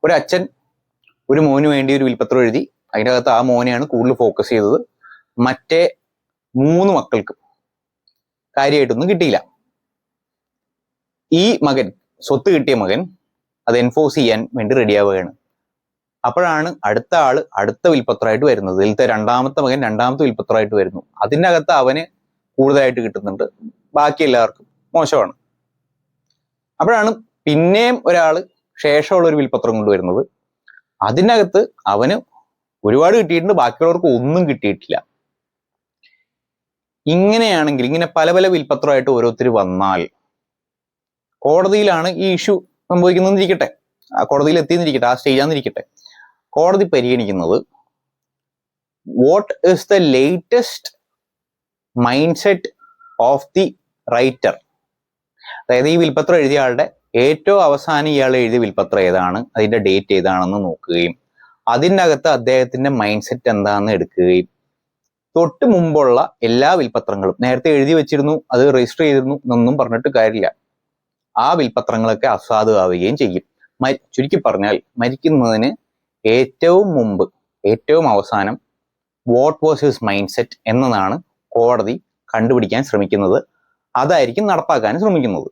ഒരു അച്ഛൻ ഒരു മോന് വേണ്ടി ഒരു വിൽപത്രം എഴുതി. അതിൻ്റെ അകത്ത് ആ മോനെയാണ് കൂടുതൽ ഫോക്കസ് ചെയ്തത്. മറ്റേ 3 മക്കൾക്കും കാര്യമായിട്ടൊന്നും കിട്ടിയില്ല. ഈ മകൻ, സ്വത്ത് കിട്ടിയ മകൻ, അത് എൻഫോഴ്സ് ചെയ്യാൻ വേണ്ടി റെഡിയാവുകയാണ്. അപ്പോഴാണ് അടുത്ത ആള് അടുത്ത വിൽപത്രമായിട്ട് വരുന്നത്. ഇതിലത്തെ രണ്ടാമത്തെ മകൻ രണ്ടാമത്തെ വിൽപത്രമായിട്ട് വരുന്നു. അതിൻ്റെ അകത്ത് അവന് കൂടുതലായിട്ട് കിട്ടുന്നുണ്ട്, ബാക്കി എല്ലാവർക്കും മോശമാണ്. അപ്പോഴാണ് പിന്നെയും ഒരാള് ശേഷമുള്ള ഒരു വിൽപത്രം കൊണ്ടുവരുന്നത്. അതിനകത്ത് അവന് ഒരുപാട് കിട്ടിയിട്ടുണ്ട്, ബാക്കിയുള്ളവർക്ക് ഒന്നും കിട്ടിയിട്ടില്ല. ഇങ്ങനെയാണെങ്കിൽ ഇങ്ങനെ പല പല വിൽപത്രമായിട്ട് ഓരോരുത്തർ വന്നാൽ കോടതിയിലാണ് ഈ ഇഷ്യൂ സംഭവിക്കുന്നതിരിക്കട്ടെ, കോടതിയിൽ എത്തിയെന്നിരിക്കട്ടെ, ആ സ്റ്റേജാന്നിരിക്കട്ടെ, കോടതി പരിഗണിക്കുന്നത് what is the latest mind set of the writer. അതായത് ഈ വിൽപത്രം എഴുതിയ ആളുടെ ഏറ്റവും അവസാനം ഇയാൾ എഴുതിയ വിൽപത്രം ഏതാണ്, അതിന്റെ ഡേറ്റ് ഏതാണെന്ന് നോക്കുകയും അതിൻ്റെ അകത്ത് അദ്ദേഹത്തിന്റെ മൈൻഡ് സെറ്റ് എന്താണെന്ന് എടുക്കുകയും തൊട്ട് മുമ്പുള്ള എല്ലാ വിൽപത്രങ്ങളും നേരത്തെ എഴുതി വെച്ചിരുന്നു, അത് രജിസ്റ്റർ ചെയ്തിരുന്നു എന്നൊന്നും പറഞ്ഞിട്ട് കാര്യമില്ല, ആ വിൽപത്രങ്ങളൊക്കെ അസാധുവാവുകയും ചെയ്യും. ചുരുക്കി പറഞ്ഞാൽ മരിക്കുന്നതിന് ഏറ്റവും മുമ്പ് ഏറ്റവും അവസാനം what was his mind set എന്നതാണ് കോടതി കണ്ടുപിടിക്കാൻ ശ്രമിക്കുന്നത്. അതായിരിക്കും നടപ്പാക്കാൻ ശ്രമിക്കുന്നത്.